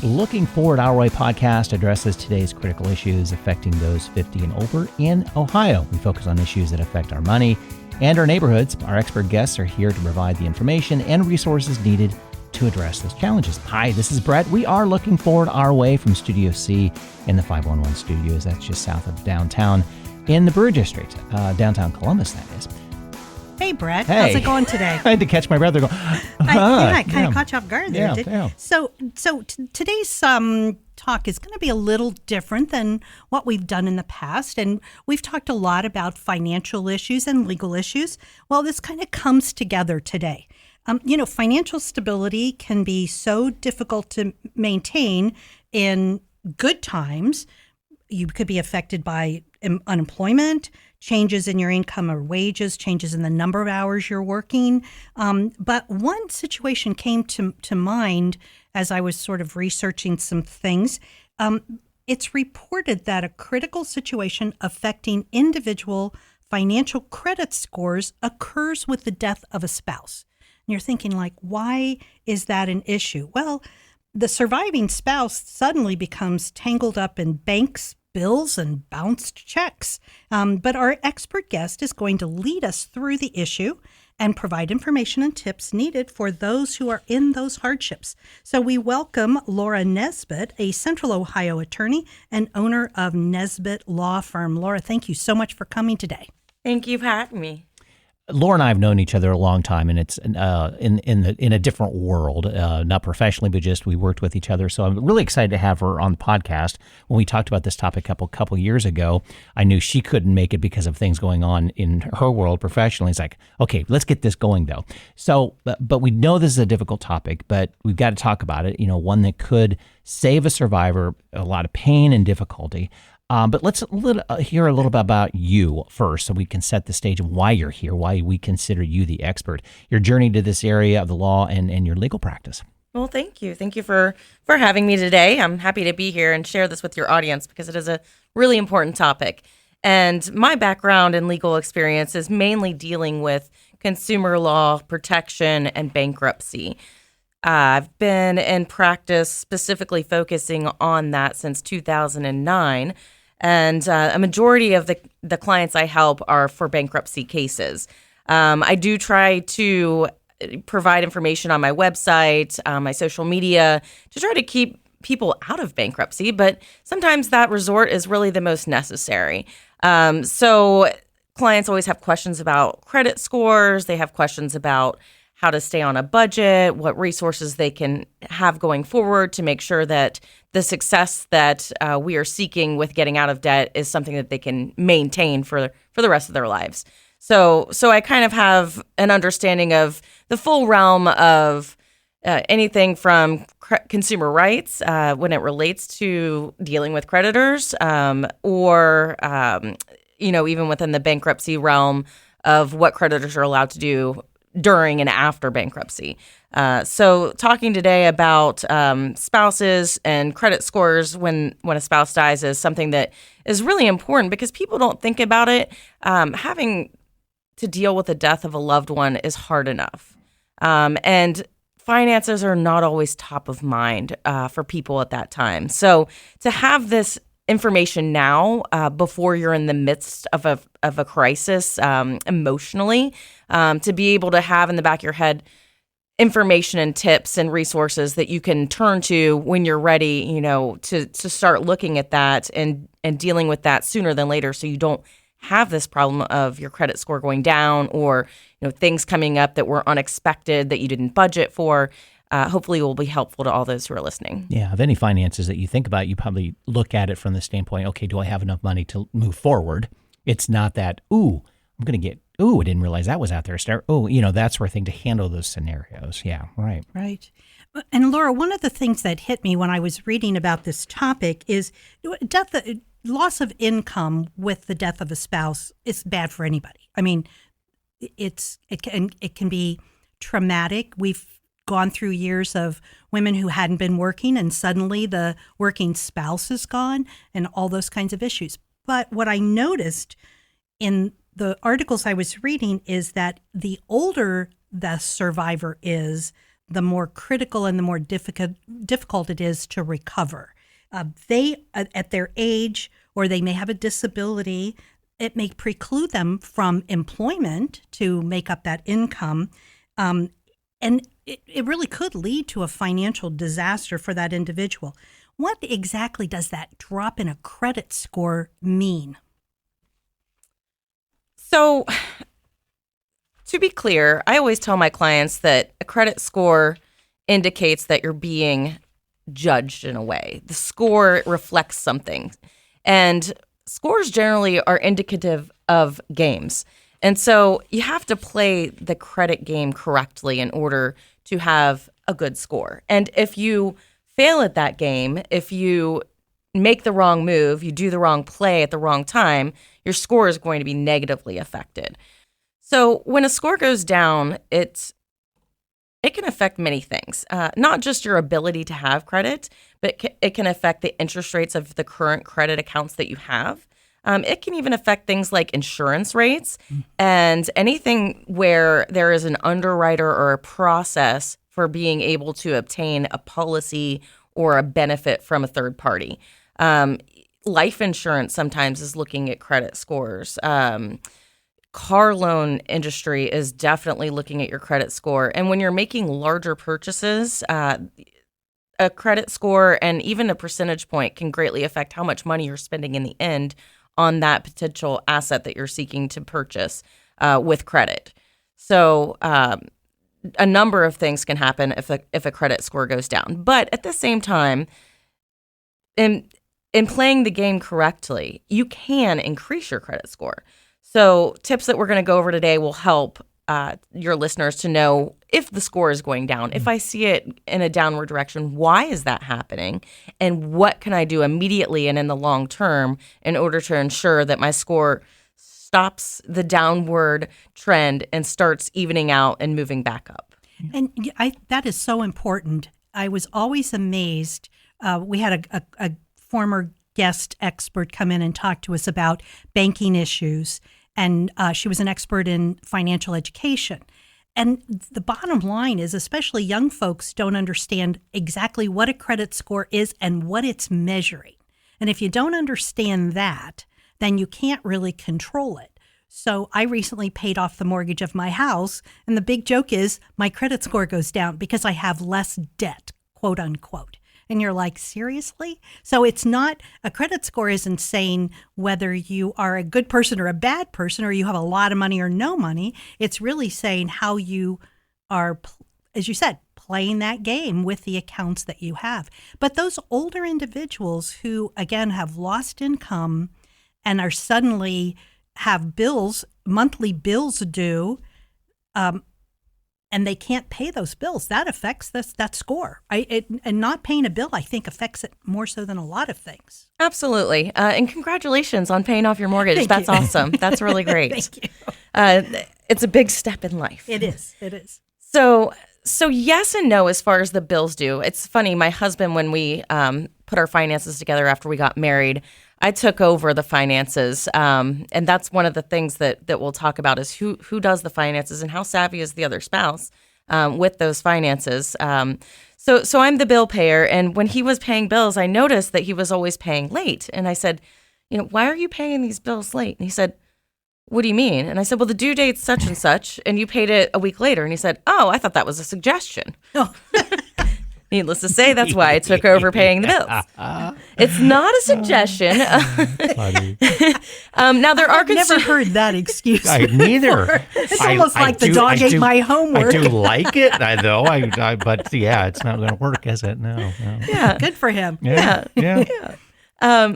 Looking Forward Our Way podcast addresses today's critical issues affecting those 50 and over in Ohio. We focus on issues that affect our money and our neighborhoods. Our expert guests are here to provide the information and resources needed to address those challenges. Hi, this is Brett. We are looking forward our way from Studio C in the 511 studios. That's just south of downtown in the Brewery District, downtown Columbus, that is. Hey, Brett. Hey. How's it going today? I had to catch my breath. Go, I kind of caught you off guard there, didn't Yeah. So today's talk is going to be a little different than what we've done in the past. And we've talked a lot about financial issues and legal issues. Well, this kind of comes together today. Financial stability can be so difficult to maintain in good times. You could be affected by unemployment, changes in your income or wages, changes in the number of hours you're working. But one situation came to mind as I was sort of researching some things. It's reported that a critical situation affecting individual financial credit scores occurs with the death of a spouse. And you're thinking, like, why is that an issue? Well, the surviving spouse suddenly becomes tangled up in banks, bills, and bounced checks. But our expert guest is going to lead us through the issue and provide information and tips needed for those who are in those hardships. So we welcome Laura Nesbitt, a Central Ohio attorney and owner of Nesbitt Law Firm. Laura, thank you so much for coming today. Thank you for having me. Laura and I have known each other a long time, and it's in a different world, not professionally, but just we worked with each other. So I'm really excited to have her on the podcast. When we talked about this topic a couple years ago, I knew she couldn't make it because of things going on in her world professionally. It's like, okay, let's get this going though. So, but we know this is a difficult topic, but we've got to talk about it. One that could save a survivor a lot of pain and difficulty. But let's hear a little bit about you first so we can set the stage of why you're here, why we consider you the expert, your journey to this area of the law and your legal practice. Well, thank you. Thank you for having me today. I'm happy to be here and share this with your audience because it is a really important topic. And my background and legal experience is mainly dealing with consumer law, protection, and bankruptcy. I've been in practice specifically focusing on that since 2009. And a majority of the clients I help are for bankruptcy cases. I do try to provide information on my website, my social media, to try to keep people out of bankruptcy, but sometimes that resort is really the most necessary. So clients always have questions about credit scores. They have questions about how to stay on a budget, what resources they can have going forward to make sure that the success that we are seeking with getting out of debt is something that they can maintain for the rest of their lives. So I kind of have an understanding of the full realm of anything from consumer rights when it relates to dealing with creditors, or even within the bankruptcy realm of what creditors are allowed to do during and after bankruptcy. So talking today about spouses and credit scores when a spouse dies is something that is really important because people don't think about it. Having to deal with the death of a loved one is hard enough. And finances are not always top of mind for people at that time. So to have this information now before you're in the midst of a crisis emotionally, to be able to have in the back of your head information and tips and resources that you can turn to when you're ready, to start looking at that and dealing with that sooner than later, so you don't have this problem of your credit score going down or things coming up that were unexpected that you didn't budget for. Hopefully will be helpful to all those who are listening. Yeah, of any finances that you think about, you probably look at it from the standpoint, okay, do I have enough money to move forward? It's not that, I didn't realize that was out there. That sort of thing to handle those scenarios. Yeah, right. Right. And Laura, one of the things that hit me when I was reading about this topic is loss of income with the death of a spouse is bad for anybody. I mean, it can be traumatic. We've gone through years of women who hadn't been working and suddenly the working spouse is gone and all those kinds of issues. But what I noticed in the articles I was reading is that the older the survivor is, the more critical and the more difficult it is to recover. They, at their age, or they may have a disability, it may preclude them from employment to make up that income. And it really could lead to a financial disaster for that individual. What exactly does that drop in a credit score mean? So, to be clear, I always tell my clients that a credit score indicates that you're being judged in a way. The score reflects something. And scores generally are indicative of games. And so you have to play the credit game correctly in order to have a good score. And if you fail at that game, if you make the wrong move, you do the wrong play at the wrong time, your score is going to be negatively affected. So when a score goes down, it can affect many things, not just your ability to have credit, but it can affect the interest rates of the current credit accounts that you have. It can even affect things like insurance rates and anything where there is an underwriter or a process for being able to obtain a policy or a benefit from a third party. Life insurance sometimes is looking at credit scores. Car loan industry is definitely looking at your credit score. And when you're making larger purchases, a credit score and even a percentage point can greatly affect how much money you're spending in the end on that potential asset that you're seeking to purchase with credit. So a number of things can happen if a credit score goes down. But at the same time, in playing the game correctly, you can increase your credit score. So tips that we're going to go over today will help your listeners to know if the score is going down. If I see it in a downward direction, why is that happening? And what can I do immediately and in the long term in order to ensure that my score stops the downward trend and starts evening out and moving back up? And that is so important. I was always amazed. We had a former guest expert come in and talk to us about banking issues. And she was an expert in financial education. And the bottom line is, especially young folks don't understand exactly what a credit score is and what it's measuring. And if you don't understand that, then you can't really control it. So I recently paid off the mortgage of my house. And the big joke is my credit score goes down because I have less debt, quote unquote. And you're like, seriously? So it's not, a credit score isn't saying whether you are a good person or a bad person, or you have a lot of money or no money. It's really saying how you are, as you said, playing that game with the accounts that you have. But those older individuals who, again, have lost income and are suddenly have bills, monthly bills due, and they can't pay those bills, that affects that score. And not paying a bill, I think, affects it more so than a lot of things. Absolutely. And congratulations on paying off your mortgage. That's awesome. That's really great. Thank you. It's a big step in life. It is. It is. So yes and no as far as the bills do. It's funny, my husband, when we put our finances together after we got married, I took over the finances, and that's one of the things that we'll talk about is who does the finances and how savvy is the other spouse with those finances. So I'm the bill payer, and when he was paying bills, I noticed that he was always paying late, and I said, why are you paying these bills late? And he said, what do you mean? And I said, well, the due date's such and such, and you paid it a week later. And he said, oh, I thought that was a suggestion. Oh. Needless to say, that's why I took over paying the bills. It's not a suggestion. Now there are I've never heard that excuse. Neither. It's almost like the dog ate my homework. I do like it, though. But yeah, it's not going to work, is it? No. Yeah, good for him. Yeah.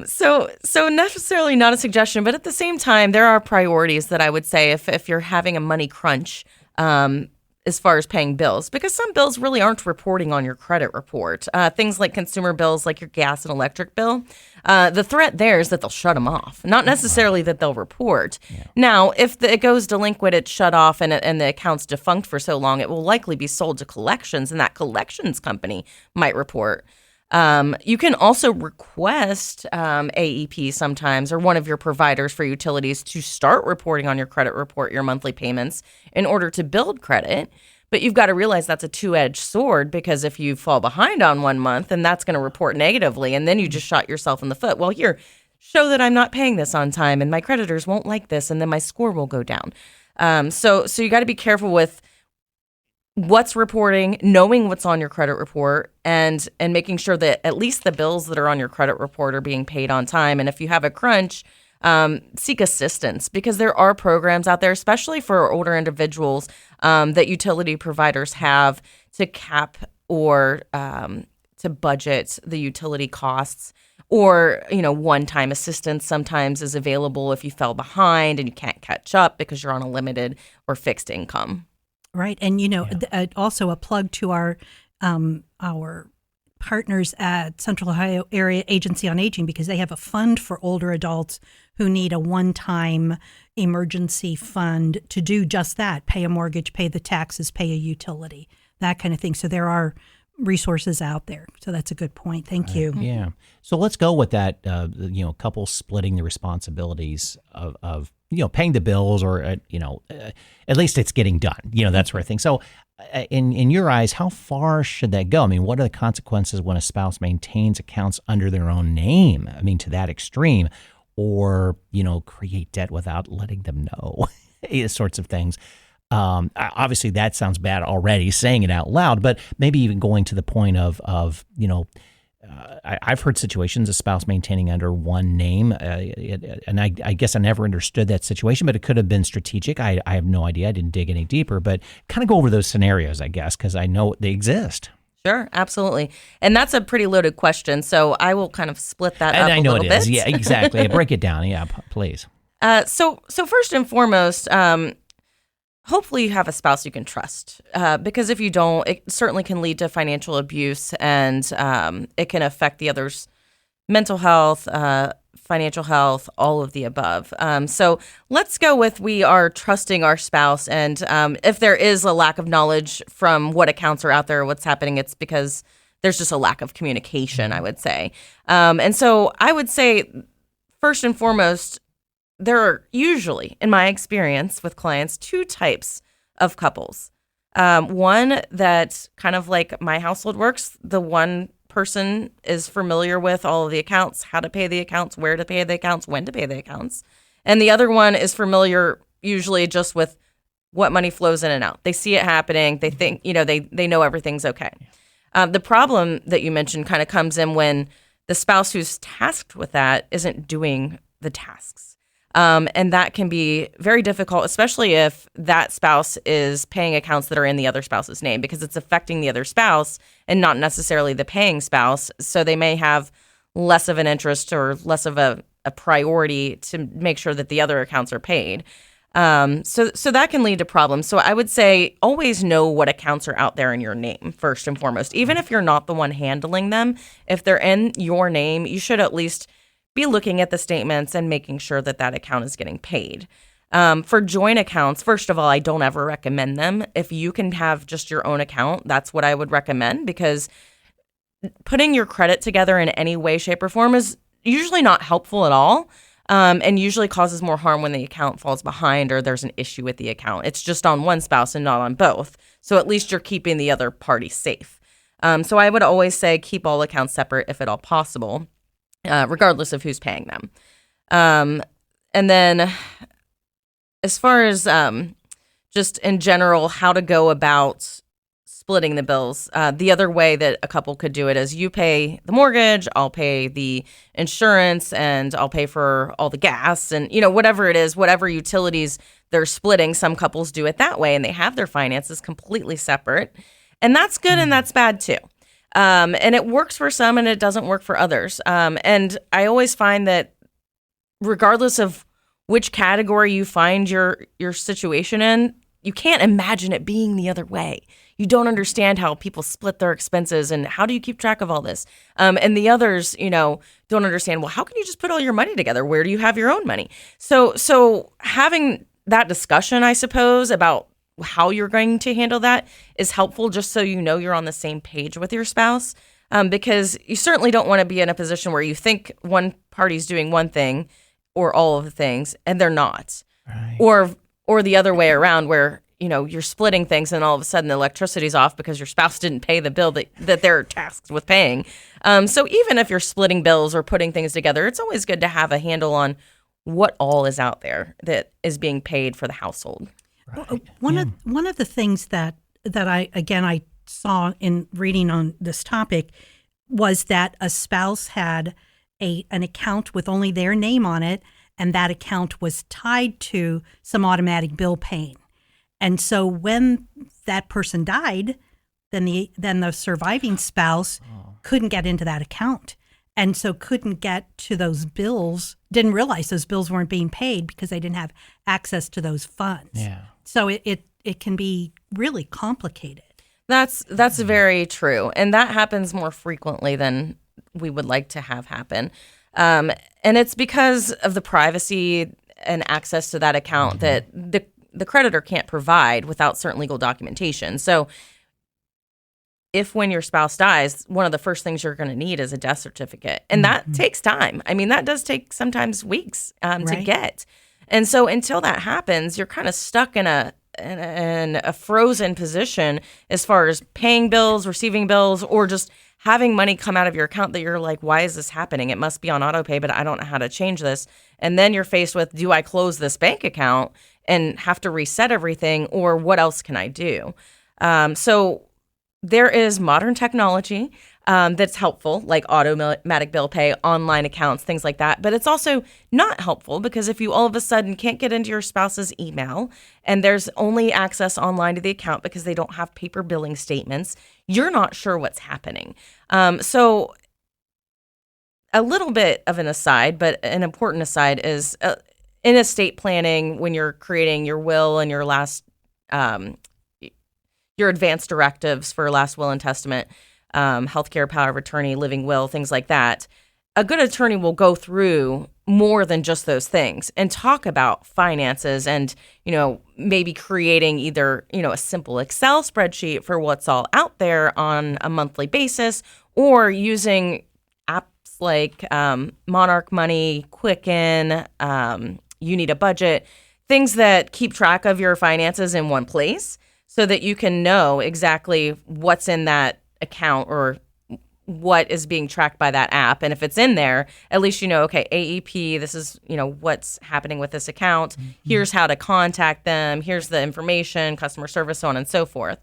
So necessarily not a suggestion, but at the same time, there are priorities that I would say if you're having a money crunch. As far as paying bills, because some bills really aren't reporting on your credit report. Things like consumer bills, like your gas and electric bill, the threat there is that they'll shut them off, not necessarily that they'll report. Yeah. Now, if it goes delinquent, it's shut off, and the account's defunct for so long, it will likely be sold to collections, and that collections company might report. You can also request AEP sometimes, or one of your providers for utilities, to start reporting on your credit report your monthly payments in order to build credit. But you've got to realize that's a two-edged sword, because if you fall behind on 1 month, and that's going to report negatively, and then you just shot yourself in the foot. Well, here, show that I'm not paying this on time, and my creditors won't like this, and then my score will go down. So you got to be careful with what's reporting, knowing what's on your credit report, and making sure that at least the bills that are on your credit report are being paid on time. And if you have a crunch, seek assistance, because there are programs out there, especially for older individuals, that utility providers have to cap or to budget the utility costs. Or, one-time assistance sometimes is available if you fell behind and you can't catch up because you're on a limited or fixed income. Right. And, also a plug to our partners at Central Ohio Area Agency on Aging, because they have a fund for older adults who need a one-time emergency fund to do just that, pay a mortgage, pay the taxes, pay a utility, that kind of thing. So there are resources out there. So that's a good point. Thank you. Yeah. So let's go with that, couples splitting the responsibilities of paying the bills, or, at least it's getting done, that sort of thing. So in your eyes, how far should that go? I mean, what are the consequences when a spouse maintains accounts under their own name? I mean, to that extreme, or, create debt without letting them know, these sorts of things. Obviously, that sounds bad already, saying it out loud, but maybe even going to the point of I've heard situations, a spouse maintaining under one name, and I guess I never understood that situation, but it could have been strategic. I have no idea. I didn't dig any deeper, but kind of go over those scenarios, I guess, because I know they exist. Sure, absolutely. And that's a pretty loaded question, so I will kind of split that up a little bit. And I know it is. Yeah, exactly. Break it down. Yeah, please. So first and foremost, hopefully you have a spouse you can trust, because if you don't, it certainly can lead to financial abuse, and it can affect the other's mental health, financial health, all of the above. So let's go with we are trusting our spouse, and if there is a lack of knowledge from what accounts are out there, what's happening, it's because there's just a lack of communication, I would say. And so I would say, first and foremost, there are usually, in my experience with clients, two types of couples. One that kind of like my household works, the one person is familiar with all of the accounts, how to pay the accounts, where to pay the accounts, when to pay the accounts. And the other one is familiar usually just with what money flows in and out. They see it happening. They think, they know everything's okay. The problem that you mentioned kind of comes in when the spouse who's tasked with that isn't doing the tasks. And that can be very difficult, especially if that spouse is paying accounts that are in the other spouse's name, because it's affecting the other spouse and not necessarily the paying spouse. So they may have less of an interest or less of a priority to make sure that the other accounts are paid. So that can lead to problems. So I would say always know what accounts are out there in your name, first and foremost. Even if you're not the one handling them, if they're in your name, you should at least be looking at the statements and making sure that that account is getting paid. For joint accounts, first of all, I don't ever recommend them. If you can have just your own account, that's what I would recommend, because putting your credit together in any way, shape, or form is usually not helpful at all, and usually causes more harm when the account falls behind or there's an issue with the account. It's just on one spouse and not on both. So at least you're keeping the other party safe. So I would always say keep all accounts separate if at all possible, regardless of who's paying them. And then as far as just in general, how to go about splitting the bills, the other way that a couple could do it is you pay the mortgage, I'll pay the insurance, and I'll pay for all the gas and, whatever it is, whatever utilities they're splitting. Some couples do it that way, and they have their finances completely separate. And that's good and that's bad too. And it works for some and it doesn't work for others. And I always find that regardless of which category you find your situation in, you can't imagine it being the other way. You don't understand how people split their expenses and how do you keep track of all this? And the others, don't understand, well, how can you just put all your money together? Where do you have your own money? So having that discussion, I suppose, about how you're going to handle that is helpful, just so you're on the same page with your spouse, because you certainly don't want to be in a position where you think one party's doing one thing or all of the things and they're not, right. or the other way around, where you're splitting things and all of a sudden the electricity's off because your spouse didn't pay the bill that they're tasked with paying. So even if you're splitting bills or putting things together, it's always good to have a handle on what all is out there that is being paid for the household. Right. One of the things that I saw in reading on this topic was that a spouse had an account with only their name on it, and that account was tied to some automatic bill paying. And so when that person died, then the surviving spouse couldn't get into that account, and so couldn't get to those bills, didn't realize those bills weren't being paid because they didn't have access to those funds. Yeah. So it can be really complicated. That's very true. And that happens more frequently than we would like to have happen. And it's because of the privacy and access to that account that the creditor can't provide without certain legal documentation. So if when your spouse dies, one of the first things you're going to need is a death certificate. And that takes time. I mean, that does take sometimes weeks to get. And so until that happens, you're kind of stuck in a frozen position as far as paying bills, receiving bills, or just having money come out of your account that you're like, why is this happening? It must be on autopay, but I don't know how to change this. And then you're faced with, do I close this bank account and have to reset everything, or what else can I do? So there is modern technology that's helpful, like automatic bill pay, online accounts, things like that. But it's also not helpful because if you all of a sudden can't get into your spouse's email and there's only access online to the account because they don't have paper billing statements, you're not sure what's happening. So a little bit of an aside, but an important aside is in estate planning, when you're creating your will and your last your advanced directives for last will and testament, healthcare power of attorney, living will, things like that, a good attorney will go through more than just those things and talk about finances and, maybe creating either, a simple Excel spreadsheet for what's all out there on a monthly basis, or using apps like Monarch Money, Quicken, You Need a Budget, things that keep track of your finances in one place, so that you can know exactly what's in that account or what is being tracked by that app. And if it's in there, at least okay, AEP, this is, what's happening with this account. Here's how to contact them. Here's the information, customer service, so on and so forth.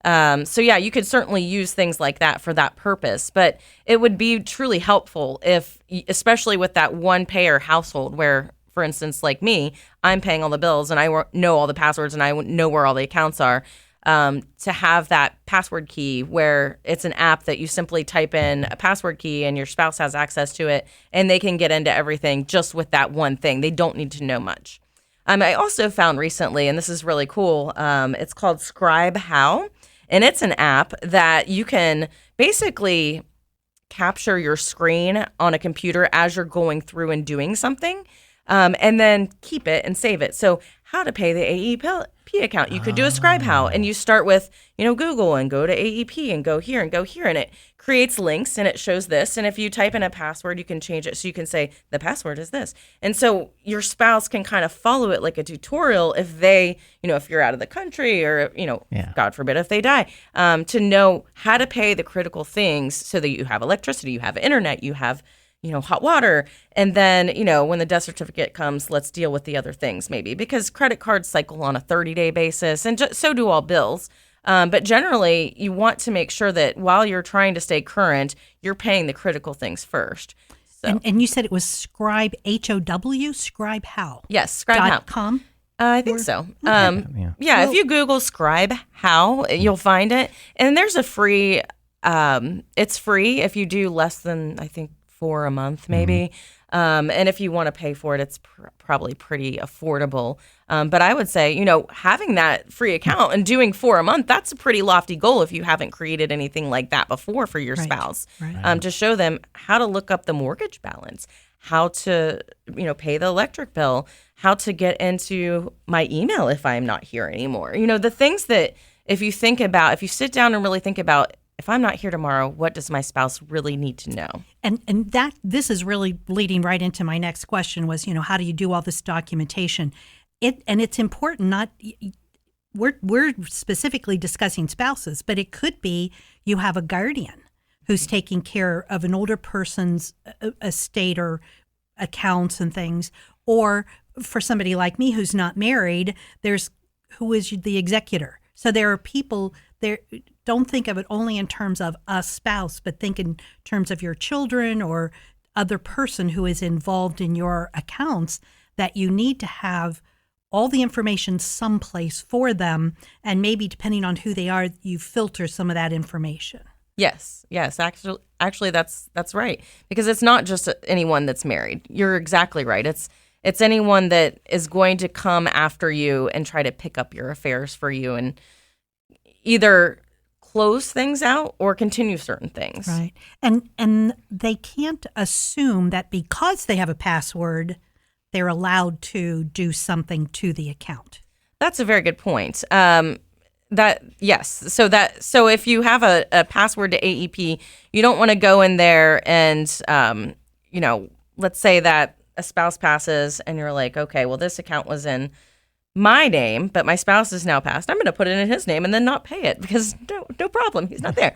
So yeah, you could certainly use things like that for that purpose. But it would be truly helpful if, especially with that one payer household where, for instance, like me, I'm paying all the bills and I know all the passwords and I know where all the accounts are, to have that password key where it's an app that you simply type in a password key and your spouse has access to it and they can get into everything just with that one thing. They don't need to know much. I also found recently, and this is really cool, it's called Scribe How, and it's an app that you can basically capture your screen on a computer as you're going through and doing something. And then keep it and save it. So how to pay the AEP account. You could do a Scribe How, and you start with, Google and go to AEP and go here, and it creates links and it shows this. And if you type in a password, you can change it. So you can say the password is this. And so your spouse can kind of follow it like a tutorial if they, if you're out of the country or, God forbid if they die, to know how to pay the critical things so that you have electricity, you have internet, you have hot water. And then, when the death certificate comes, let's deal with the other things maybe, because credit cards cycle on a 30-day basis and so do all bills. But generally, you want to make sure that while you're trying to stay current, you're paying the critical things first. So. And you said it was Scribe, How, Scribe How. Yes, Scribe How. .com? I think so. Okay. If you Google Scribe How, you'll find it. And there's a free, it's free if you do less than, I think, $4 a month maybe. And if you want to pay for it, it's probably pretty affordable. But I would say, having that free account and doing $4 a month, that's a pretty lofty goal if you haven't created anything like that before for your spouse. Right. To show them how to look up the mortgage balance, how to, pay the electric bill, how to get into my email if I'm not here anymore. The things that if you sit down and really think about, if I'm not here tomorrow, what does my spouse really need to know? And that this is really leading right into my next question was, how do you do all this documentation? It's important we're specifically discussing spouses, but it could be you have a guardian who's taking care of an older person's estate or accounts and things, or for somebody like me who's not married, there's who is the executor. So there are people there. Don't think of it only in terms of a spouse, but think in terms of your children or other person who is involved in your accounts, that you need to have all the information someplace for them, and maybe depending on who they are, you filter some of that information. Yes. Actually, that's right, because it's not just anyone that's married. You're exactly right. It's anyone that is going to come after you and try to pick up your affairs for you and either close things out or continue certain things. Right. And they can't assume that because they have a password, they're allowed to do something to the account. That's a very good point. So if you have a password to AEP, you don't want to go in there and let's say that a spouse passes and you're like, okay, well, this account was in my name, but my spouse is now passed. I'm going to put it in his name and then not pay it because no problem. He's not there.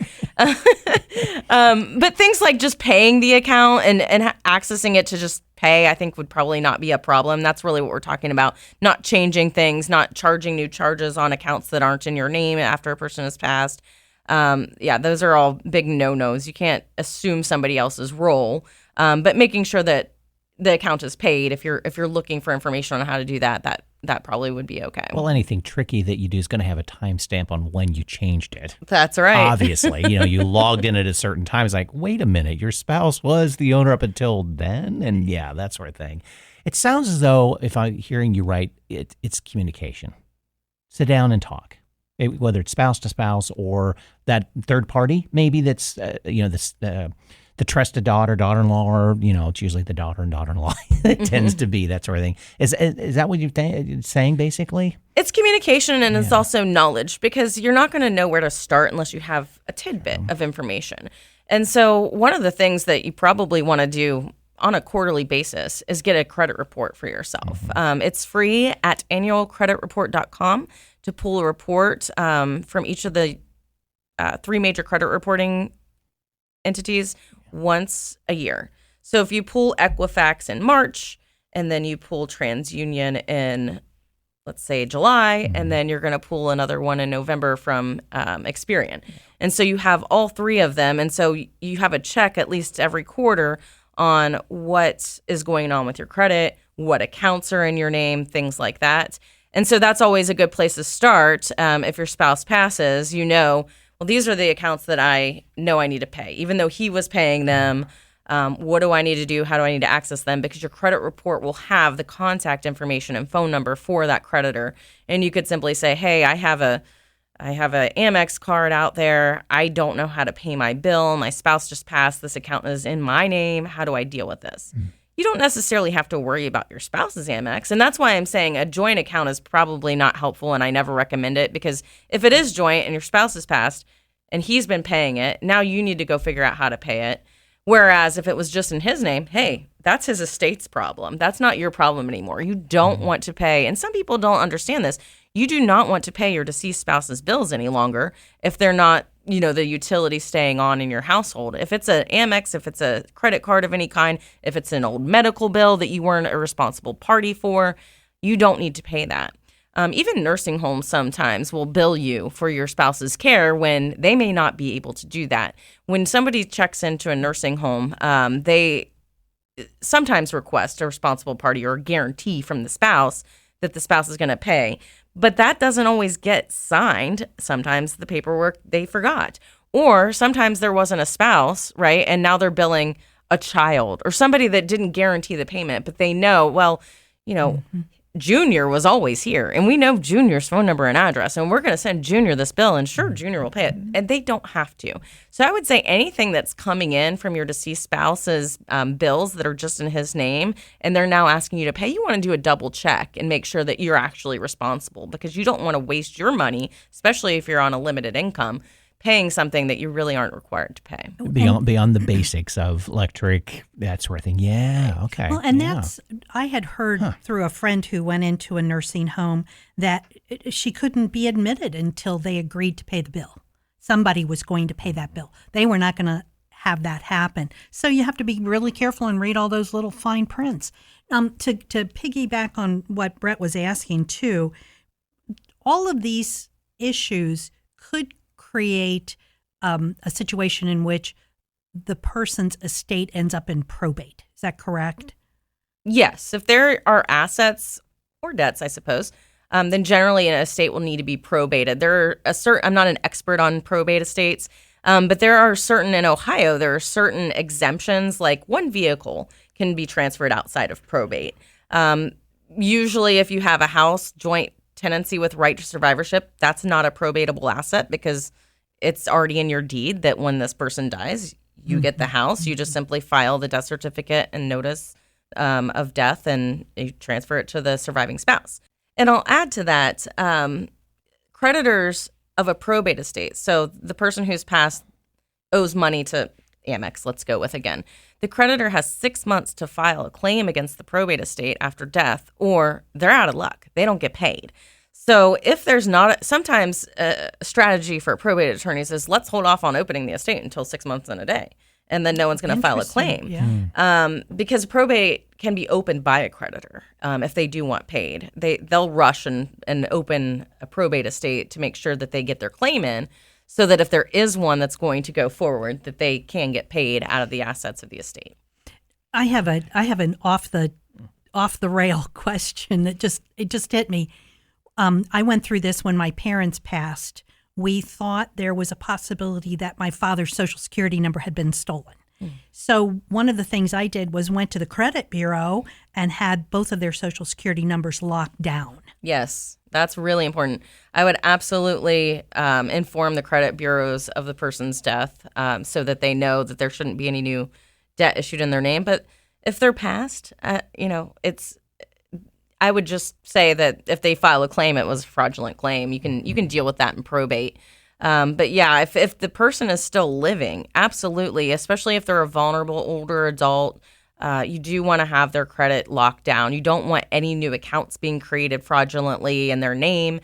But things like just paying the account and accessing it to just pay, I think would probably not be a problem. That's really what we're talking about. Not changing things, not charging new charges on accounts that aren't in your name after a person has passed. Those are all big no-nos. You can't assume somebody else's role, but making sure that the account is paid. If you're looking for information on how to do that probably would be okay. Well, anything tricky that you do is going to have a timestamp on when you changed it. That's right. Obviously, you logged in at a certain time. It's like, wait a minute, your spouse was the owner up until then, and that sort of thing. It sounds as though, if I'm hearing you right, it's communication. Sit down and talk. Whether it's spouse to spouse or that third party, maybe that's the trusted daughter-in-law, or, it's usually the daughter and daughter-in-law. It tends to be that sort of thing. Is that what you're saying, basically? It's communication, and it's also knowledge, because you're not going to know where to start unless you have a tidbit of information. And so one of the things that you probably want to do on a quarterly basis is get a credit report for yourself. Mm-hmm. It's free at annualcreditreport.com to pull a report from each of the 3 major credit reporting entities once a year. So if you pull Equifax in March, and then you pull TransUnion in, let's say, July, and then you're going to pull another one in November from Experian. And so you have all 3 of them, and so you have a check at least every quarter on what is going on with your credit, what accounts are in your name, things like that. And so that's always a good place to start. If your spouse passes, well, these are the accounts that I know I need to pay. Even though he was paying them, what do I need to do? How do I need to access them? Because your credit report will have the contact information and phone number for that creditor. And you could simply say, hey, I have a Amex card out there. I don't know how to pay my bill. My spouse just passed. This account is in my name. How do I deal with this? You don't necessarily have to worry about your spouse's Amex. And that's why I'm saying a joint account is probably not helpful, and I never recommend it, because if it is joint and your spouse has passed and he's been paying it, now you need to go figure out how to pay it. Whereas if it was just in his name, hey, that's his estate's problem. That's not your problem anymore. You don't want to pay. And some people don't understand this. You do not want to pay your deceased spouse's bills any longer if they're not, the utility staying on in your household. If it's an Amex, if it's a credit card of any kind, if it's an old medical bill that you weren't a responsible party for, you don't need to pay that. Even nursing homes sometimes will bill you for your spouse's care when they may not be able to do that. When somebody checks into a nursing home, they sometimes request a responsible party or a guarantee from the spouse that the spouse is going to pay. But that doesn't always get signed. Sometimes the paperwork they forgot. Or sometimes there wasn't a spouse, right? And now they're billing a child or somebody that didn't guarantee the payment, but they know, Junior was always here, and we know Junior's phone number and address, and we're going to send Junior this bill, and sure, Junior will pay it, and they don't have to. So I would say anything that's coming in from your deceased spouse's bills that are just in his name, and they're now asking you to pay, you want to do a double check and make sure that you're actually responsible, because you don't want to waste your money, especially if you're on a limited income, paying something that you really aren't required to pay. Beyond the basics of electric, that sort of thing. Yeah. Okay. Well, and yeah. I had heard through a friend who went into a nursing home that she couldn't be admitted until they agreed to pay the bill. Somebody was going to pay that bill. They were not going to have that happen. So you have to be really careful and read all those little fine prints. To piggyback on what Brett was asking too, all of these issues could create a situation in which the person's estate ends up in probate. Is that correct? Yes. If there are assets or debts, I suppose, then generally an estate will need to be probated. I'm not an expert on probate estates, but there are in Ohio, there are certain exemptions, like one vehicle can be transferred outside of probate. Usually if you have a house, joint tenancy with right to survivorship, that's not a probatable asset because it's already in your deed that when this person dies, you get the house. You just simply file the death certificate and notice of death and you transfer it to the surviving spouse. And I'll add to that, creditors of a probate estate, so the person who's passed owes money to Amex, let's go with again. The creditor has 6 months to file a claim against the probate estate after death, or they're out of luck. They don't get paid. So if there's sometimes a strategy for probate attorneys is let's hold off on opening the estate until 6 months and a day, and then no one's going to file a claim. Yeah. Because probate can be opened by a creditor if they do want paid. They'll rush and open a probate estate to make sure that they get their claim in, so that if there is one that's going to go forward, that they can get paid out of the assets of the estate. I have an off the rail question that just hit me. I went through this when my parents passed. We thought there was a possibility that my father's Social Security number had been stolen. So one of the things I did was went to the credit bureau and had both of their Social Security numbers locked down. Yes, that's really important. I would absolutely inform the credit bureaus of the person's death so that they know that there shouldn't be any new debt issued in their name. But if they're passed, I would just say that if they file a claim, it was a fraudulent claim. You can deal with that in probate. But yeah, if the person is still living, absolutely, especially if they're a vulnerable older adult, you do want to have their credit locked down. You don't want any new accounts being created fraudulently in their name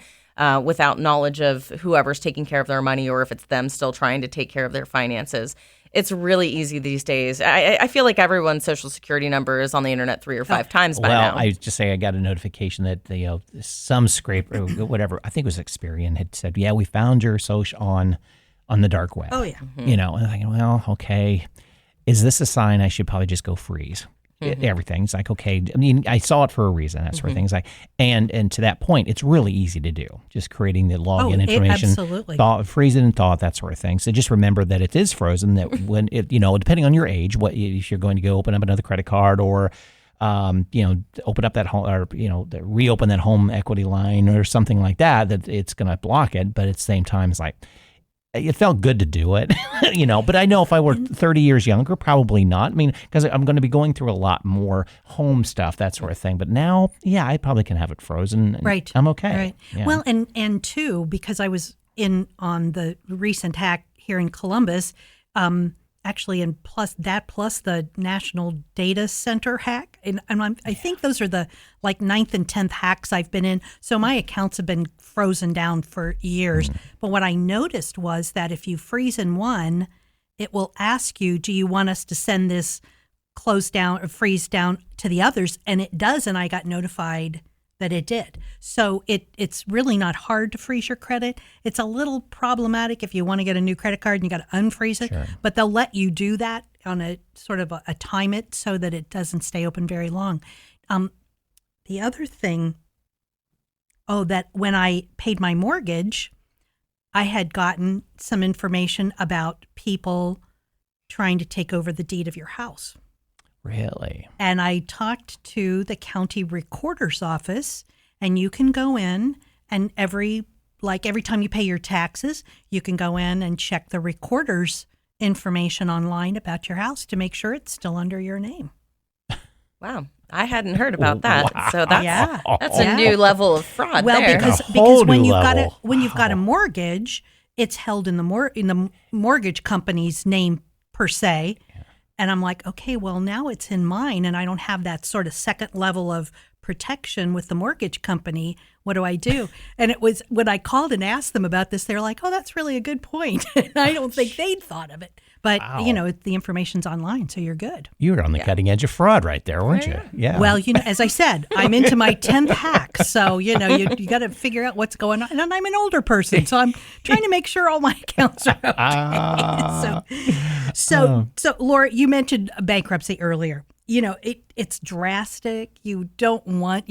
without knowledge of whoever's taking care of their money, or if it's them still trying to take care of their finances. It's really easy these days. I feel like everyone's Social Security number is on the internet 3 or 5 times by now. Well, I just say I got a notification that some scraper, whatever, I think it was Experian, had said, yeah, we found your social on the dark web. Oh, yeah. Mm-hmm. And I'm thinking, well, okay, is this a sign I should probably just go freeze? Everything. It's like, okay, I mean, I saw it for a reason, that sort of thing. It's like, and to that point, it's really easy to do. Just creating the login information, absolutely. Freeze it and thaw it, that sort of thing. So just remember that it is frozen, that when it, depending on your age, what if you're going to go open up another credit card or, open up that home, or, reopen that home equity line or something like that it's going to block it. But at the same time, it's like, it felt good to do it, but I know if I were 30 years younger, probably not. I mean, because I'm going to be going through a lot more home stuff, that sort of thing. But now, yeah, I probably can have it frozen. Right. I'm okay. Right. Yeah. Well, and too, because I was in on the recent hack here in Columbus, actually, and plus the National Data Center hack. And I think those are the 9th and 10th hacks I've been in. So my accounts have been frozen down for years. But what I noticed was that if you freeze in one, it will ask you, do you want us to send this close down or freeze down to the others? And it does. And I got notified that it did. So it's really not hard to freeze your credit. It's a little problematic if you want to get a new credit card and you got to unfreeze it, but they'll let you do that on a sort of a time it so that it doesn't stay open very long. The other thing, that when I paid my mortgage, I had gotten some information about people trying to take over the deed of your house. Really? And I talked to the county recorder's office, and you can go in and every time you pay your taxes, you can go in and check the recorder's information online about your house to make sure it's still under your name. Wow. I hadn't heard about that. Wow. So that's a new level of fraud well, there. because whole when new you've level. got a mortgage, it's held in the mortgage company's name per se. And I'm like, okay, well, now it's in mine, and I don't have that sort of second level of protection with the mortgage company. What do I do? And it was when I called and asked them about this, they're like, oh, that's really a good point. And I don't think they'd thought of it. But, Wow. the information's online, so you're good. You were on the cutting edge of fraud right there, weren't you? Yeah. Well, as I said, I'm into my 10th hack. So, you got to figure out what's going on. And I'm an older person, so I'm trying to make sure all my accounts are okay. So, Laura, you mentioned bankruptcy earlier. It's drastic. You don't want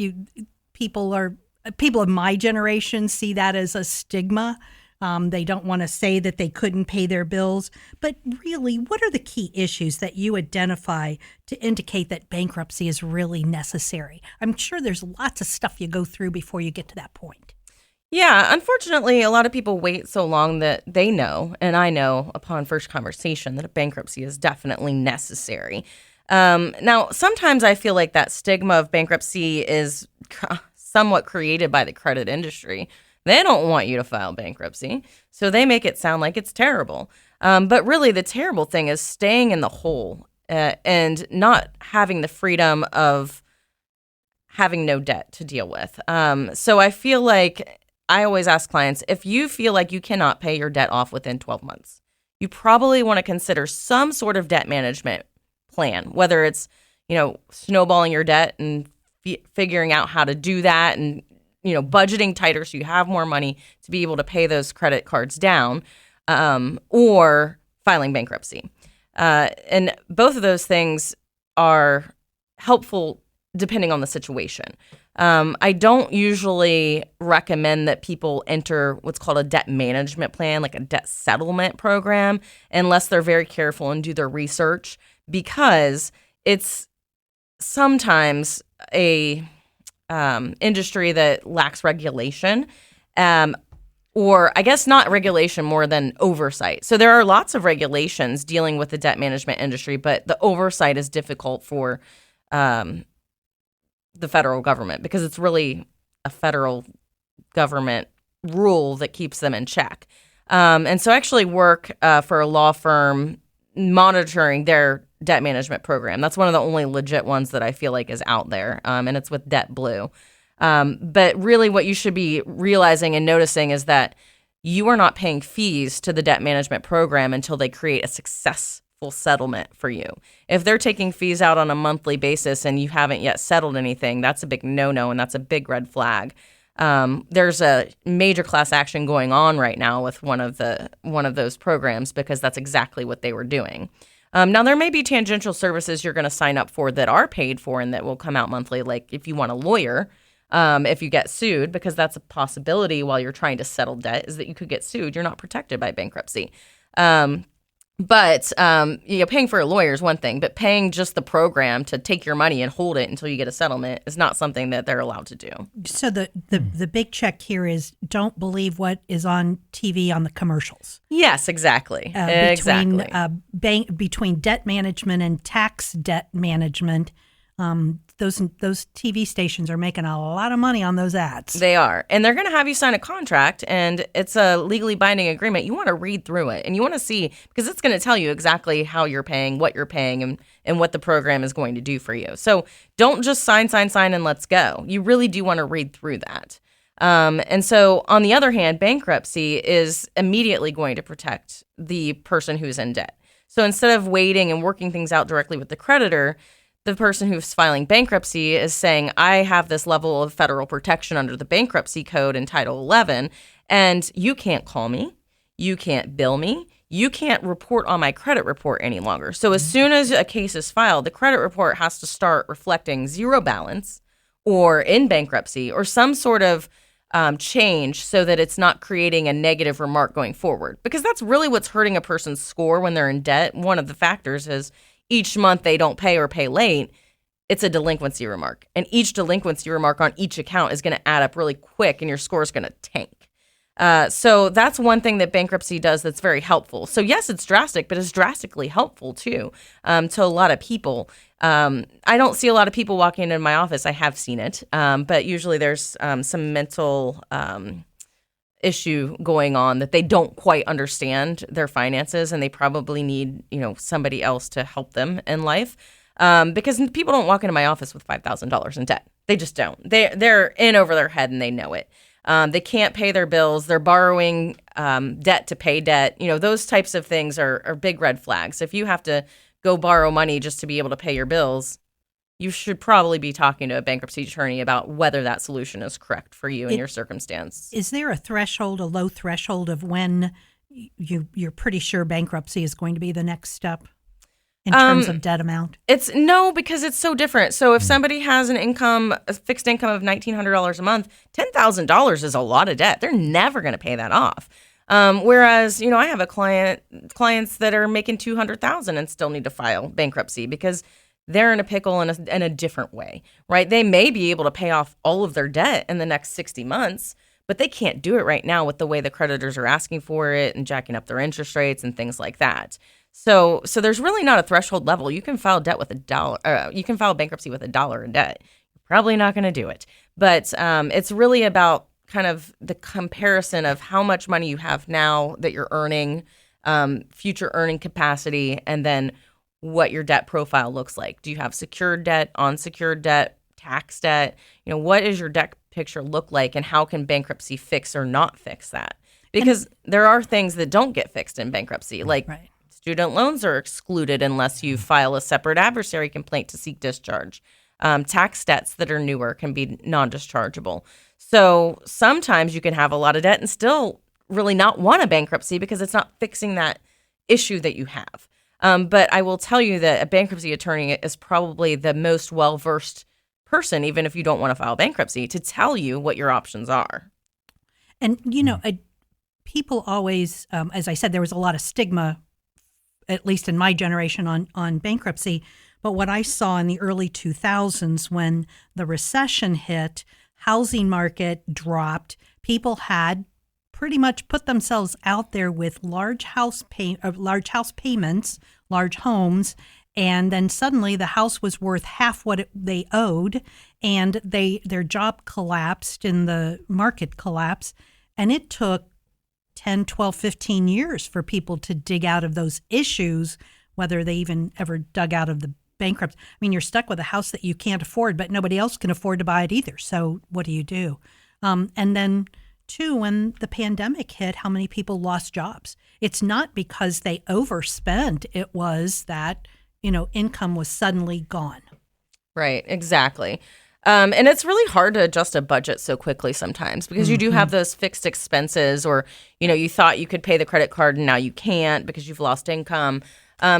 people of my generation see that as a stigma. They don't want to say that they couldn't pay their bills. But really, what are the key issues that you identify to indicate that bankruptcy is really necessary? I'm sure there's lots of stuff you go through before you get to that point. Yeah, unfortunately, a lot of people wait so long that they know, and I know upon first conversation, that a bankruptcy is definitely necessary. Now, sometimes I feel like that stigma of bankruptcy is somewhat created by the credit industry. They don't want you to file bankruptcy, so they make it sound like it's terrible. But really, the terrible thing is staying in the hole and not having the freedom of having no debt to deal with. So I feel like I always ask clients, if you feel like you cannot pay your debt off within 12 months, you probably want to consider some sort of debt management plan, whether it's, snowballing your debt and figuring out how to do that and budgeting tighter so you have more money to be able to pay those credit cards down, or filing bankruptcy. And both of those things are helpful depending on the situation. I don't usually recommend that people enter what's called a debt management plan, like a debt settlement program, unless they're very careful and do their research, because it's sometimes a industry that lacks regulation, or I guess not regulation more than oversight. So there are lots of regulations dealing with the debt management industry, but the oversight is difficult for the federal government because it's really a federal government rule that keeps them in check. And so I actually work for a law firm monitoring their debt management program. That's one of the only legit ones that I feel like is out there, and it's with Debt Blue. But really what you should be realizing and noticing is that you are not paying fees to the debt management program until they create a successful settlement for you. If they're taking fees out on a monthly basis and you haven't yet settled anything, that's a big no-no, and that's a big red flag. There's a major class action going on right now with one of those programs because that's exactly what they were doing. Now, there may be tangential services you're going to sign up for that are paid for and that will come out monthly, like if you want a lawyer, if you get sued, because that's a possibility while you're trying to settle debt, is that you could get sued. You're not protected by bankruptcy. But paying for a lawyer is one thing, but paying just the program to take your money and hold it until you get a settlement is not something that they're allowed to do. So the big check here is don't believe what is on TV on the commercials. Yes, exactly. Between debt management and tax debt management, those TV stations are making a lot of money on those ads. They are. And they're going to have you sign a contract, and it's a legally binding agreement. You want to read through it, and you want to see, because it's going to tell you exactly how you're paying, what you're paying, and what the program is going to do for you. So don't just sign, and let's go. You really do want to read through that. And so, on the other hand, bankruptcy is immediately going to protect the person who's in debt. So instead of waiting and working things out directly with the creditor, the person who's filing bankruptcy is saying, I have this level of federal protection under the bankruptcy code in Title 11, and you can't call me, you can't bill me, you can't report on my credit report any longer. So as soon as a case is filed, the credit report has to start reflecting zero balance or in bankruptcy or some sort of change so that it's not creating a negative remark going forward. Because that's really what's hurting a person's score when they're in debt. One of the factors is each month they don't pay or pay late, it's a delinquency remark. And each delinquency remark on each account is going to add up really quick and your score is going to tank. So that's one thing that bankruptcy does that's very helpful. So yes, it's drastic, but it's drastically helpful too to a lot of people. I don't see a lot of people walking into my office. I have seen it, but usually there's some mental issue going on that they don't quite understand their finances, and they probably need, somebody else to help them in life. Because people don't walk into my office with $5,000 in debt. They just don't. They're in over their head and they know it. They can't pay their bills. They're borrowing debt to pay debt. Those types of things are big red flags. If you have to go borrow money just to be able to pay your bills, you should probably be talking to a bankruptcy attorney about whether that solution is correct for you and your circumstance. Is there a low threshold of when you're pretty sure bankruptcy is going to be the next step in terms of debt amount? It's no, because it's so different. So if somebody has a fixed income of $1,900 a month, $10,000 is a lot of debt. They're never going to pay that off. Whereas, I have clients that are making $200,000 and still need to file bankruptcy because they're in a pickle in a different way, right? They may be able to pay off all of their debt in the next 60 months, but they can't do it right now with the way the creditors are asking for it and jacking up their interest rates and things like that. So there's really not a threshold level. You can file debt with you can file bankruptcy with $1 in debt. You're probably not going to do it, but it's really about kind of the comparison of how much money you have now that you're earning, future earning capacity, and then what your debt profile looks like. Do you have secured debt, unsecured debt, tax debt? What does your debt picture look like, and how can bankruptcy fix or not fix that? Because there are things that don't get fixed in bankruptcy, like student loans are excluded unless you file a separate adversary complaint to seek discharge. Tax debts that are newer can be non-dischargeable. So sometimes you can have a lot of debt and still really not want a bankruptcy because it's not fixing that issue that you have. But I will tell you that a bankruptcy attorney is probably the most well-versed person, even if you don't want to file bankruptcy, to tell you what your options are. And, people always, as I said, there was a lot of stigma, at least in my generation, on bankruptcy. But what I saw in the early 2000s when the recession hit, housing market dropped, people had pretty much put themselves out there with large house payments, large homes, and then suddenly the house was worth half what they owed, and their job collapsed and the market collapsed, and it took 10, 12, 15 years for people to dig out of those issues, whether they even ever dug out of the bankruptcy. I mean, you're stuck with a house that you can't afford, but nobody else can afford to buy it either. So what do you do? And then too, when the pandemic hit, how many people lost jobs? It's not because they overspent. It was that, income was suddenly gone. Right, exactly. And it's really hard to adjust a budget so quickly sometimes because you do have those fixed expenses, or, you thought you could pay the credit card and now you can't because you've lost income.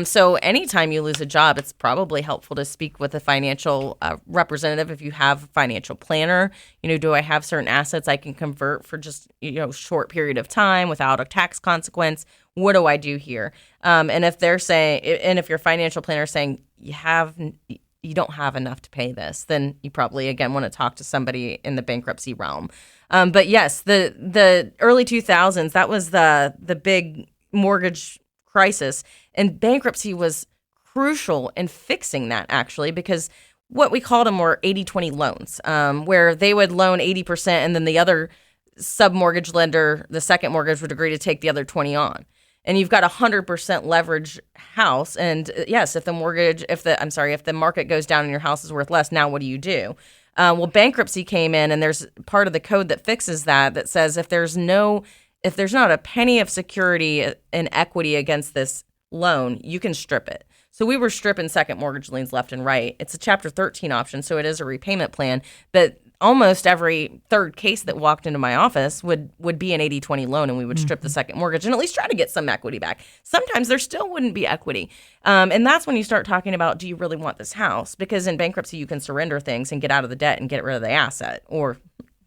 So anytime you lose a job, it's probably helpful to speak with a financial representative. If you have a financial planner, do I have certain assets I can convert for just, short period of time without a tax consequence? What do I do here? And if they're saying, and if your financial planner is saying you don't have enough to pay this, then you probably, again, want to talk to somebody in the bankruptcy realm. But yes, the early 2000s, that was the big mortgage crisis, and bankruptcy was crucial in fixing that, actually, because what we called them were 80-20 loans, where they would loan 80% and then the other sub-mortgage lender, the second mortgage, would agree to take the other 20 on. And you've got a 100% leverage house. And yes, if the market goes down and your house is worth less, now what do you do? Well, bankruptcy came in, and there's part of the code that fixes that says if there's not a penny of security and equity against this loan, you can strip it. So we were stripping second mortgage liens left and right. It's a Chapter 13 option, so it is a repayment plan. But almost every third case that walked into my office would be an 80-20 loan, and we would strip the second mortgage and at least try to get some equity back. Sometimes there still wouldn't be equity. And that's when you start talking about, do you really want this house? Because in bankruptcy, you can surrender things and get out of the debt and get rid of the asset, or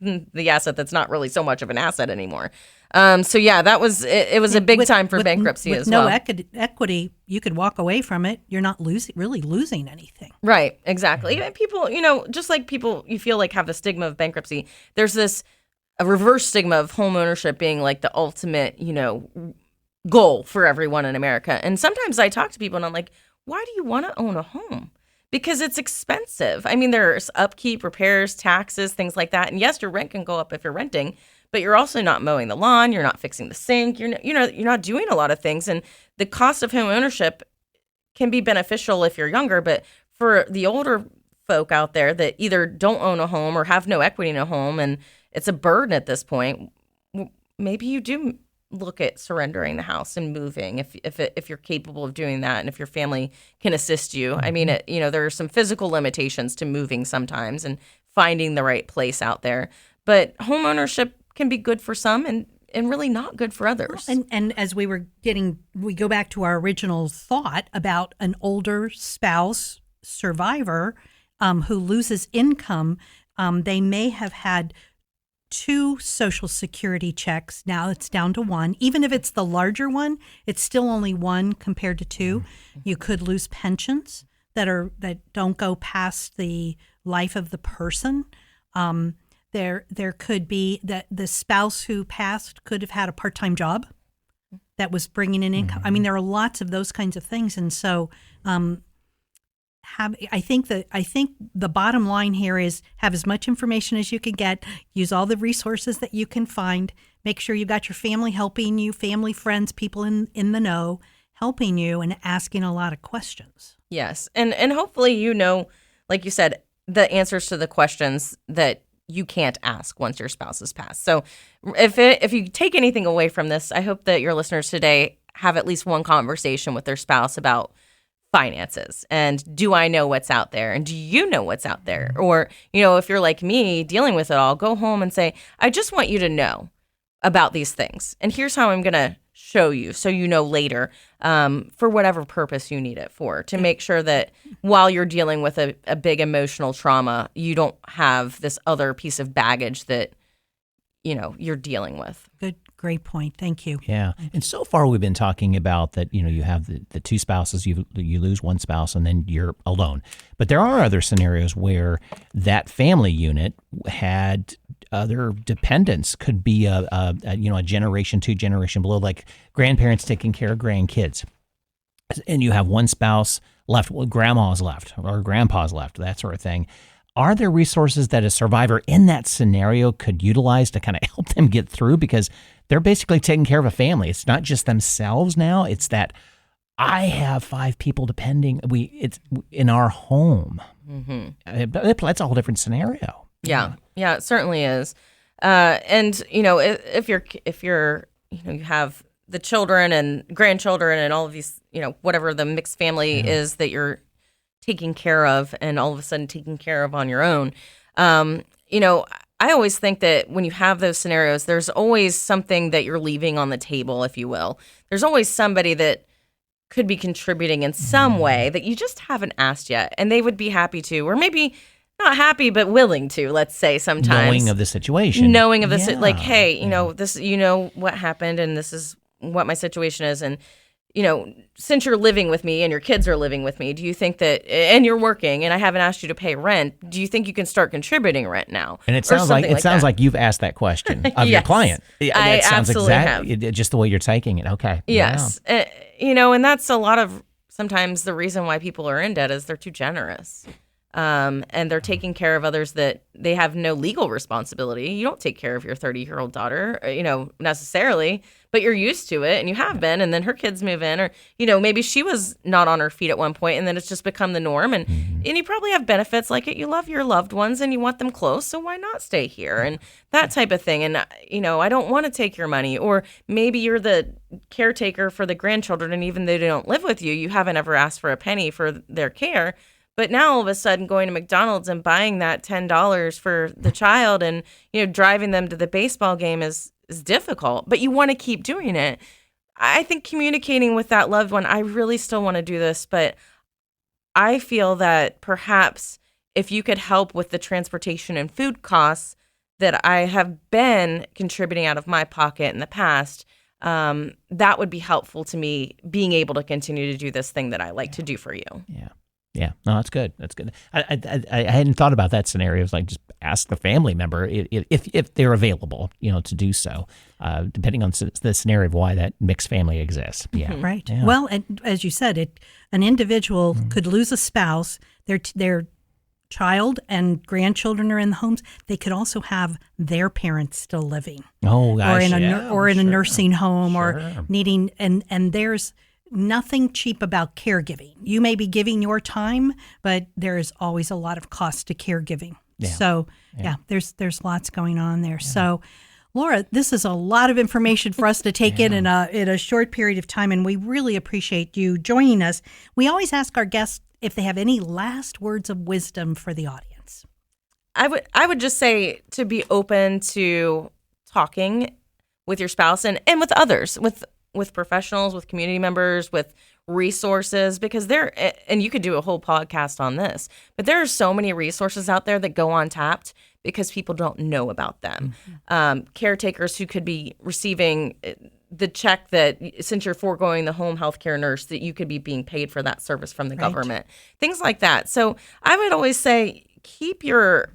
the asset that's not really so much of an asset anymore. So yeah, that was it was a big time for bankruptcy as well. With no equity, you could walk away from it. You're not really losing anything. Right, exactly. And people, just like people you feel like have the stigma of bankruptcy, there's a reverse stigma of home ownership being like the ultimate, goal for everyone in America. And sometimes I talk to people and I'm like, why do you want to own a home? Because it's expensive. I mean, there's upkeep, repairs, taxes, things like that. And yes, your rent can go up if you're renting, but you're also not mowing the lawn, you're not fixing the sink, you're not doing a lot of things. And the cost of home ownership can be beneficial if you're younger, but for the older folk out there that either don't own a home or have no equity in a home and it's a burden at this point, maybe you do look at surrendering the house and moving if you're capable of doing that and if your family can assist you. I mean, there are some physical limitations to moving sometimes and finding the right place out there, but home ownership can be good for some and really not good for others. And as we go back to our original thought about an older spouse survivor who loses income. They may have had 2 Social Security checks. Now it's down to 1. Even if it's the larger one, it's still only 1 compared to 2. You could lose pensions that don't go past the life of the person. There could be that the spouse who passed could have had a part-time job that was bringing in income. I mean, there are lots of those kinds of things, and so I think the bottom line here is have as much information as you can get, use all the resources that you can find, make sure you got your family helping you, family, friends, people in the know helping you, and asking a lot of questions. Yes, and hopefully like you said, the answers to the questions that you can't ask once your spouse has passed. So if you take anything away from this, I hope that your listeners today have at least one conversation with their spouse about finances. And do I know what's out there? And do you know what's out there? Or, if you're like me dealing with it all, go home and say, I just want you to know about these things. And here's how I'm going to show you so you know later for whatever purpose you need it for, to make sure that while you're dealing with a big emotional trauma, you don't have this other piece of baggage that, you're dealing with. Good. Great point. Thank you. Yeah. And so far we've been talking about that, you have the 2 spouses, you lose one spouse and then you're alone. But there are other scenarios where that family unit had other dependents, could be a generation, 2 generation below, like grandparents taking care of grandkids. And you have one spouse left, grandma's left or grandpa's left, that sort of thing. Are there resources that a survivor in that scenario could utilize to kind of help them get through? Because they're basically taking care of a family. It's not just themselves now. It's that I have 5 people depending. It's in our home. That's a whole different snenario. Yeah, it certainly is. And if you're you have the children and grandchildren and all of these, whatever the mixed family is that you're taking care of and all of a sudden taking care of on your own. I always think that when you have those scenarios, there's always something that you're leaving on the table, if you will. There's always somebody that could be contributing in some way that you just haven't asked yet. And they would be happy to, or maybe not happy, but willing to, let's say sometimes. Knowing of the situation. Knowing of this, like, hey, this, what happened and this is what my situation is. And since you're living with me and your kids are living with me, do you think that, and you're working and I haven't asked you to pay rent, do you think you can start contributing rent now? And it sounds like you've asked that question of your client. I absolutely have. Just the way you're taking it. Okay. Yes. Yeah. And that's a lot of sometimes the reason why people are in debt is they're too generous. And they're taking care of others that they have no legal responsibility. You don't take care of your 30-year-old daughter, necessarily, but you're used to it and you have been, and then her kids move in, or, maybe she was not on her feet at one point and then it's just become the norm. And you probably have benefits like it. You love your loved ones and you want them close. So why not stay here? And that type of thing. And, I don't want to take your money. Or maybe you're the caretaker for the grandchildren and even though they don't live with you, you haven't ever asked for a penny for their care. But now all of a sudden going to McDonald's and buying that $10 for the child and, driving them to the baseball game is difficult, but you want to keep doing it. I think communicating with that loved one, I really still want to do this, but I feel that perhaps if you could help with the transportation and food costs that I have been contributing out of my pocket in the past, that would be helpful to me being able to continue to do this thing that I like to do for you. Yeah. Yeah, no, that's good. That's good. I hadn't thought about that scenario. It's like just ask the family member if they're available, to do so, depending on the scenario of why that mixed family exists. Yeah, right. Yeah. Well, and as you said, an individual could lose a spouse. They're child and grandchildren are in the homes, they could also have their parents still living. Oh gosh, Or in a sure. nursing home, or Sure. needing, and there's nothing cheap about caregiving. You may be giving your time, but there is always a lot of cost to caregiving. Yeah. So there's lots going on there. So Laura, this is a lot of information for us to take in a short period of time, and we really appreciate you joining us. We always ask our guests if they have any last words of wisdom for the audience. I would just say to be open to talking with your spouse and with others, with professionals, with community members, with resources, because and you could do a whole podcast on this, but there are so many resources out there that go untapped because people don't know about them. Caretakers who could be receiving the check that, since you're foregoing the home health care nurse, that you could be being paid for that service from the government, things like that. So I would always say keep your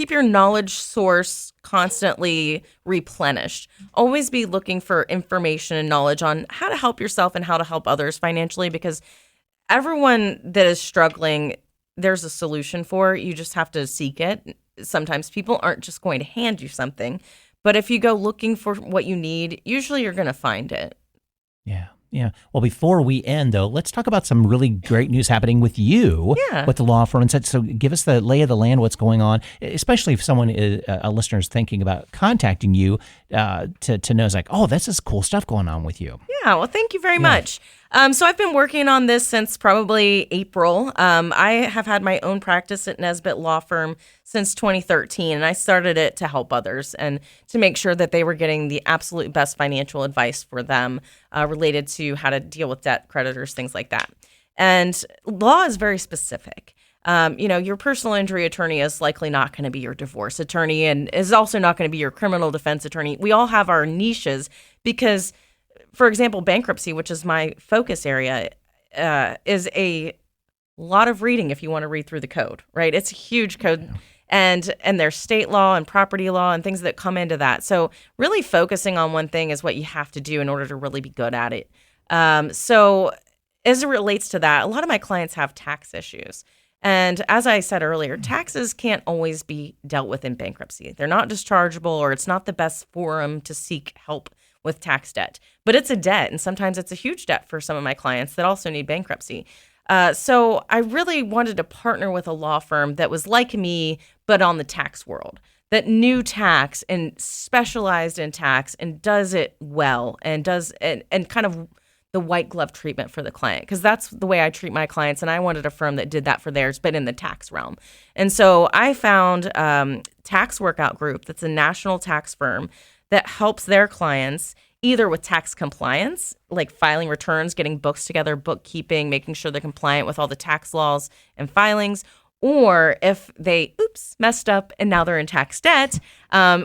knowledge source constantly replenished. Always be looking for information and knowledge on how to help yourself and how to help others financially, because everyone that is struggling, there's a solution for. You just have to seek it. Sometimes people aren't just going to hand you something, but if you go looking for what you need, usually you're going to find it. Yeah. Yeah. Well, before we end, though, let's talk about some really great news happening with you, with the law firm. So give us the lay of the land, what's going on, especially if someone, a listener, is thinking about contacting you to know, it's like, oh, this is cool stuff going on with you. Yeah. Well, thank you very much. So I've been working on this since probably April. I have had my own practice at Nesbitt Law Firm since 2013, and I started it to help others and to make sure that they were getting the absolute best financial advice for them related to how to deal with debt, creditors, things like that. And law is very specific. Your personal injury attorney is likely not going to be your divorce attorney and is also not going to be your criminal defense attorney. We all have our niches because, for example, bankruptcy, which is my focus area, is a lot of reading if you want to read through the code, right? It's a huge code. Yeah. And there's state law and property law and things that come into that. So really focusing on one thing is what you have to do in order to really be good at it. So as it relates to that, a lot of my clients have tax issues. And as I said earlier, taxes can't always be dealt with in bankruptcy. They're not dischargeable, or it's not the best forum to seek help with tax debt. But it's a debt, and sometimes it's a huge debt for some of my clients that also need bankruptcy. So I really wanted to partner with a law firm that was like me, but on the tax world, that knew tax and specialized in tax and does it well and does and kind of the white glove treatment for the client, because that's the way I treat my clients. And I wanted a firm that did that for theirs, but in the tax realm. And so I found Tax Workout Group, that's a national tax firm that helps their clients either with tax compliance, like filing returns, getting books together, bookkeeping, making sure they're compliant with all the tax laws and filings, or if they, messed up and now they're in tax debt,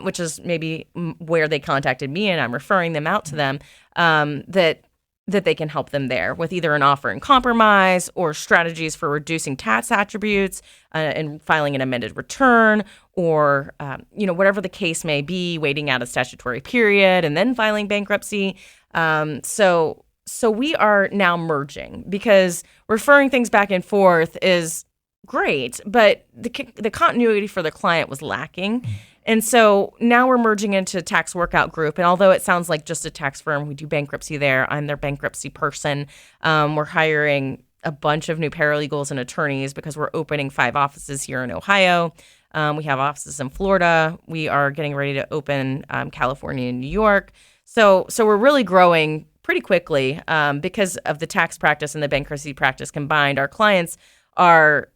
which is maybe where they contacted me and I'm referring them out to them, that they can help them there with either an offer in compromise or strategies for reducing tax attributes and filing an amended return, or whatever the case may be, waiting out a statutory period and then filing bankruptcy. So we are now merging, because referring things back and forth is great, but the continuity for the client was lacking. And so now we're merging into Tax Workout Group. And although it sounds like just a tax firm, we do bankruptcy there. I'm their bankruptcy person. We're hiring a bunch of new paralegals and attorneys because we're opening 5 offices here in Ohio. We have offices in Florida. We are getting ready to open California and New York. So we're really growing pretty quickly because of the tax practice and the bankruptcy practice combined. Our clients are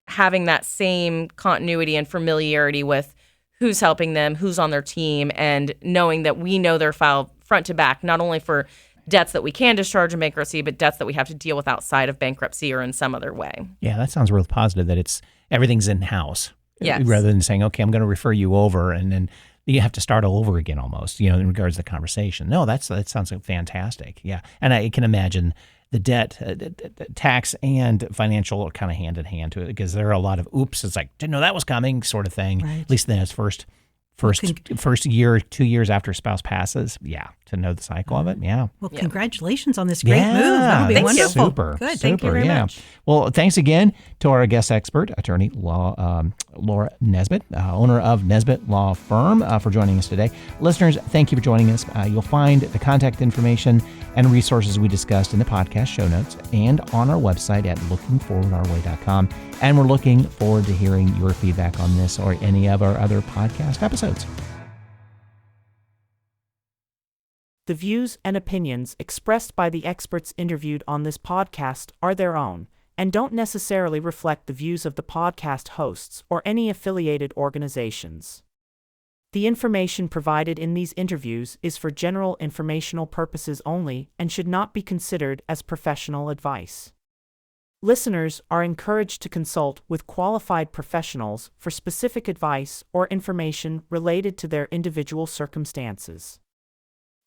having that same continuity and familiarity with who's helping them, who's on their team, and knowing that we know their file front to back, not only for debts that we can discharge in bankruptcy, but debts that we have to deal with outside of bankruptcy or in some other way. Yeah, that sounds real positive, that everything's in-house. Yes. Rather than saying, okay, I'm going to refer you over, and then you have to start all over again almost, in regards to the conversation. No, that sounds fantastic. Yeah. And I can imagine the debt, tax and financial are kind of hand in hand to it, because there are a lot of it's like, didn't know that was coming sort of thing. Right. At least then it's first year, 2 years after a spouse passes. Yeah. to know the cycle of it. Yeah. Well, congratulations on this great move. That would be Thank you. wonderful. Super. Good. Thank you very much. Well, thanks again to our guest expert, attorney Laura Nesbitt, owner of Nesbitt Law Firm, for joining us today. Listeners, thank you for joining us. You'll find the contact information and resources we discussed in the podcast show notes and on our website at lookingforwardourway.com. And we're looking forward to hearing your feedback on this or any of our other podcast episodes. The views and opinions expressed by the experts interviewed on this podcast are their own and don't necessarily reflect the views of the podcast hosts or any affiliated organizations. The information provided in these interviews is for general informational purposes only and should not be considered as professional advice. Listeners are encouraged to consult with qualified professionals for specific advice or information related to their individual circumstances.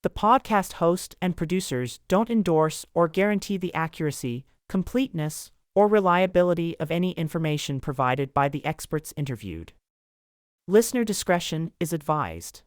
The podcast host and producers don't endorse or guarantee the accuracy, completeness, or reliability of any information provided by the experts interviewed. Listener discretion is advised.